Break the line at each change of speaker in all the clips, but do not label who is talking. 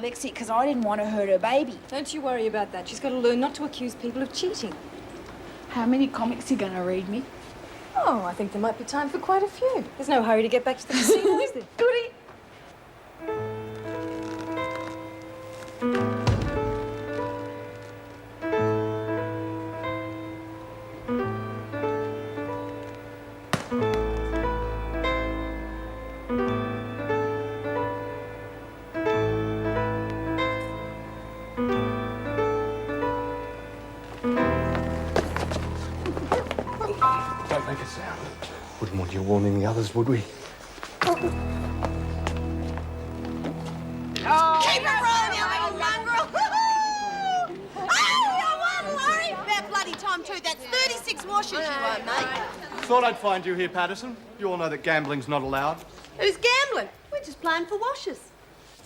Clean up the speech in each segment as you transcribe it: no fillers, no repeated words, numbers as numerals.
Lexi, because I didn't want to hurt her baby.
Don't you worry about that. She's got to learn not to accuse people of cheating.
How many comics are you going to read me?
Oh, I think there might be time for quite a few. There's no hurry to get back to the casino, is there?
Goody.
Don't make a sound. Wouldn't want you warning the others, would we?
Keep it rolling, you little mongrel! Oh, you won, Laurie! About bloody time, too. That's 36 washes you won't make.
Thought I'd find you here, Patterson. You all know that gambling's not allowed.
Who's gambling? We're just playing for washes.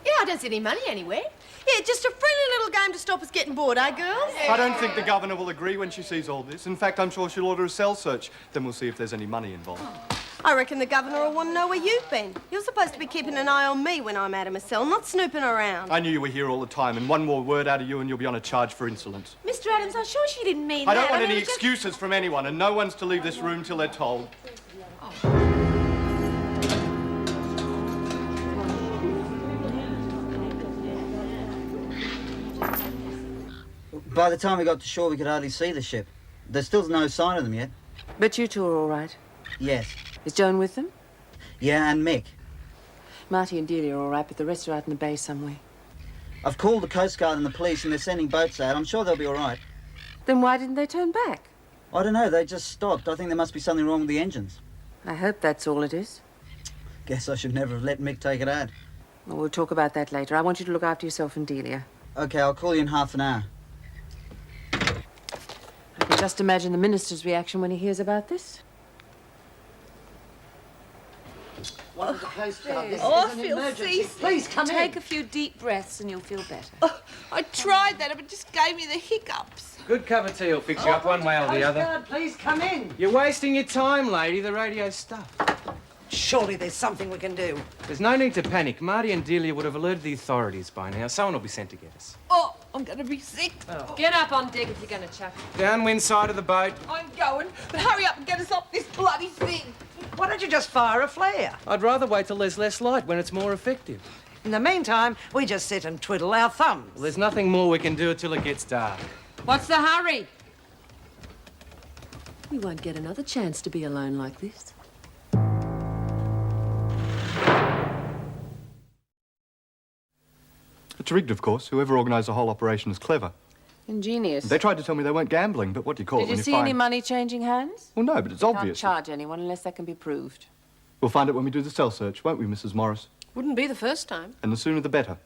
Yeah, I don't see any money anywhere. Yeah, just a friendly little game to stop us getting bored, eh, girls?
I don't think the governor will agree when she sees all this. In fact, I'm sure she'll order a cell search. Then we'll see if there's any money involved.
I reckon the governor will want to know where you've been. You're supposed to be keeping an eye on me when I'm out of my cell, not snooping around.
I knew you were here all the time, and one more word out of you and you'll be on a charge for insolence.
Mr. Adams, I'm sure she didn't mean
I
that.
don't want any
mean,
excuses from anyone, and no one's to leave this room till they're told.
By the time we got to shore, we could hardly see the ship. There's still no sign of them yet.
But you two are all right.
Yes.
Is Joan with them?
Yeah, and Mick.
Marty and Delia are all right, but the rest are out in the bay somewhere.
I've called the Coast Guard and the police, and they're sending boats out. I'm sure they'll be all right.
Then why didn't they turn back?
I don't know. They just stopped. I think there must be something wrong with the engines.
I hope that's all it is.
Guess I should never have let Mick take it out.
Well, we'll talk about that later. I want you to look after yourself and Delia.
OK, I'll call you in half an hour.
I can just imagine the minister's reaction when he hears about this.
One of the Coast Guard. This
Oh,
is
I
an
feel
emergency.
seasick.
Please come
Take
in.
a few deep breaths and you'll feel better.
Oh, I tried that, but it just gave me the hiccups.
Good cup of tea will fix you up one way or the
Coast
other.
Guard, please come in.
You're wasting your time, lady. The radio's stuffed.
Surely there's something we can do.
There's no need to panic. Marty and Delia would have alerted the authorities by now. Someone will be sent to get us.
Oh, I'm going to be sick.
Get up on deck if you're going to chuck.
Downwind side of the boat.
I'm going, but hurry up and get us off this bloody thing.
Why don't you just fire a flare?
I'd rather wait till there's less light when it's more effective.
In the meantime, we just sit and twiddle our thumbs.
Well, there's nothing more we can do till it gets dark.
What's the hurry?
We won't get another chance to be alone like this.
It's rigged, of course. Whoever organised the whole operation is clever.
Ingenious.
They tried to tell me they weren't gambling, but what do you call it
Did
when
you
you
see
find...
any money changing hands?
Well, no, but it's
Can't
obvious.
charge anyone unless that can be proved.
We'll find it when we do the cell search, won't we, Mrs. Morris?
Wouldn't be the first time.
And the sooner the better.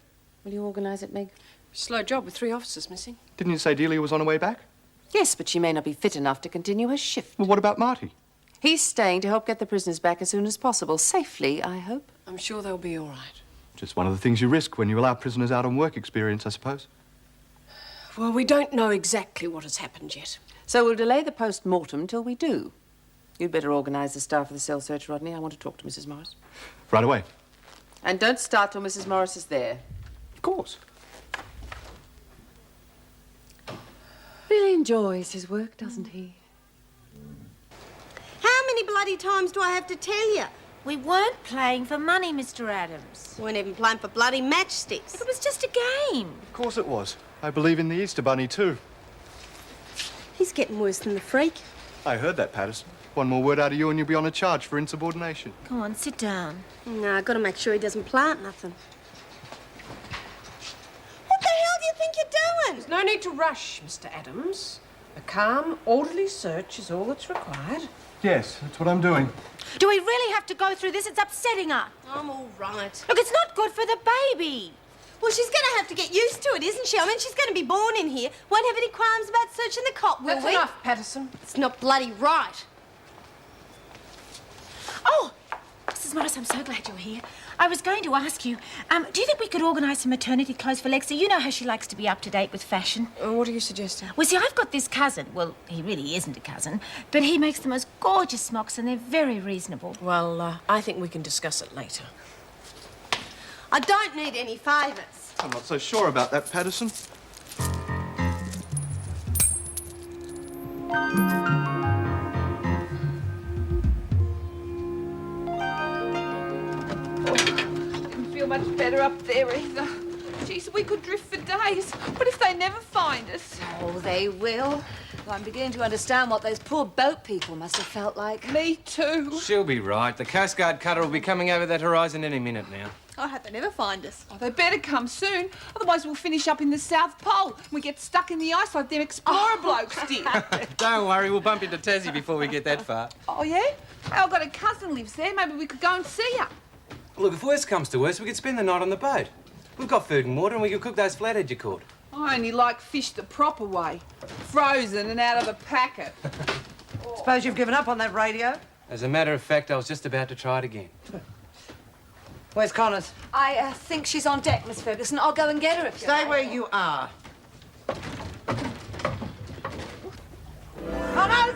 Will you organise it, Meg?
Slow job with 3 officers missing.
Didn't you say Delia was on her way back?
Yes, but she may not be fit enough to continue her shift.
Well, what about Marty?
He's staying to help get the prisoners back as soon as possible. Safely, I hope.
I'm sure they'll be all right.
Just one of the things you risk when you allow prisoners out on work experience, I suppose.
Well, we don't know exactly what has happened yet.
So we'll delay the post-mortem till we do. You'd better organise the staff of the cell search, Rodney. I want to talk to Mrs. Morris.
Right away.
And don't start till Mrs. Morris is there.
Of course.
Really enjoys his work, doesn't he?
How many bloody times do I have to tell you?
We weren't playing for money, Mr. Adams.
We weren't even playing for bloody matchsticks.
It was just a game.
Of course it was. I believe in the Easter Bunny, too.
He's getting worse than the freak.
I heard that, Patterson. One more word out of you and you'll be on a charge for insubordination.
Come on, sit down.
No, I've got to make sure he doesn't plant nothing. What the hell do you think you're doing?
There's no need to rush, Mr. Adams. A calm, orderly search is all that's required.
Yes, that's what I'm doing.
Do we really have to go through this? It's upsetting her.
I'm all right.
Look, it's not good for the baby.
Well, she's going to have to get used to it, isn't she? I mean, she's going to be born in here. Won't have any qualms about searching the cot, will
That's
we?
enough, Patterson.
It's not bloody right.
Oh, Mrs. Morris, I'm so glad you're here. I was going to ask you, do you think we could organise some maternity clothes for Lexi? You know how she likes to be up to date with fashion.
What are you suggesting?
Well, see, I've got this cousin. Well, he really isn't a cousin, but he makes the most gorgeous smocks and they're very reasonable.
Well, I think we can discuss it later.
I don't need any favours.
I'm not so sure about that, Patterson.
Didn't feel much better up there either. Geez, we could drift for days. What if they never find us?
Oh, they will. I'm beginning to understand what those poor boat people must have felt like.
Me too.
She'll be right. The Coast Guard cutter will be coming over that horizon any minute now.
I hope they never find us.
Oh, they better come soon. Otherwise, we'll finish up in the South Pole. We get stuck in the ice like them explorer blokes did.
Don't worry, we'll bump into Tassie before we get that far.
Oh, yeah? I've got a cousin lives there. Maybe we could go and see her.
Look, if worst comes to worst, we could spend the night on the boat. We've got food and water, and we could cook those flathead you caught.
I only like fish the proper way. Frozen and out of a packet.
Suppose you've given up on that radio?
As a matter of fact, I was just about to try it again.
Where's Connors?
I think she's on deck, Miss Ferguson. I'll go and get her if you
Stay
like.
where you are. Connors!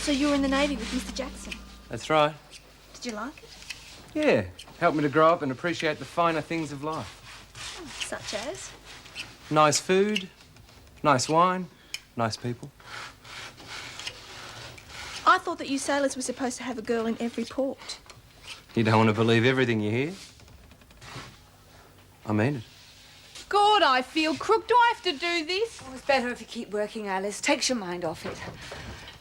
So you were in the Navy with Mr. Jackson.
That's right.
Did you like it?
Yeah, helped me to grow up and appreciate the finer things of life.
Such as?
Nice food, nice wine, nice people.
I thought that you sailors were supposed to have a girl in every port.
You don't want to believe everything you hear. I mean it.
God, I feel crook. Do I have to do this?
Oh, it's better if you keep working, Alice. Takes your mind off it.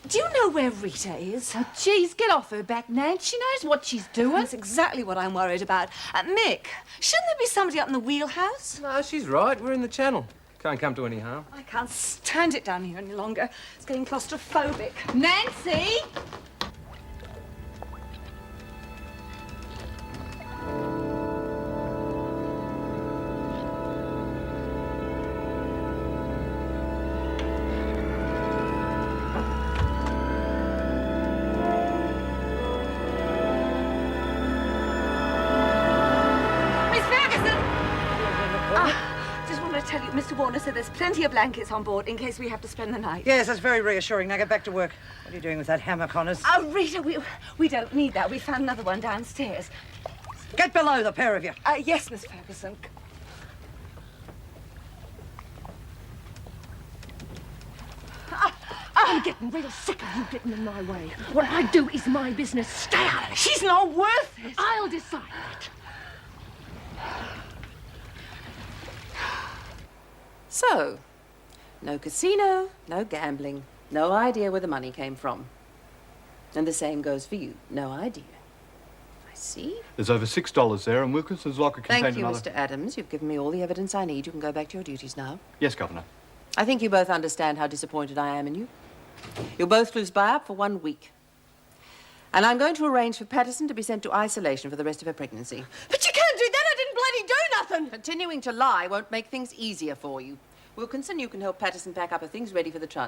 Do you know where Rita is?
Oh, geez, get off her back, Nance. She knows what she's doing.
That's exactly what I'm worried about. Mick, shouldn't there be somebody up in the wheelhouse?
No, she's right. We're in the channel. Can't come to any harm.
I can't stand it down here any longer. It's getting claustrophobic.
Nancy!
Mr. Warner said there's plenty of blankets on board in case we have to spend the night.
Yes, that's very reassuring. Now get back to work. What are you doing with that hammer, Connors?
Oh, Rita, we don't need that. We found another one downstairs.
Get below, the pair of you.
Yes, Miss Ferguson.
I'm getting real sick of you getting in my way. What I do is my business. Stay out of it.
She's not worth it.
I'll decide that.
So, no casino, no gambling, no idea where the money came from. And the same goes for you. No idea. I see.
There's over $6 there, and Wilkinson's locker contained
Thank you,
another...
Mr. Adams. You've given me all the evidence I need. You can go back to your duties now.
Yes, Governor.
I think you both understand how disappointed I am in you. You'll both lose buy-up for 1 week. And I'm going to arrange for Patterson to be sent to isolation for the rest of her pregnancy.
But you can't do that. I didn't bloody do nothing.
Continuing to lie won't make things easier for you. Wilkinson, you can help Patterson pack up her things ready for the transport.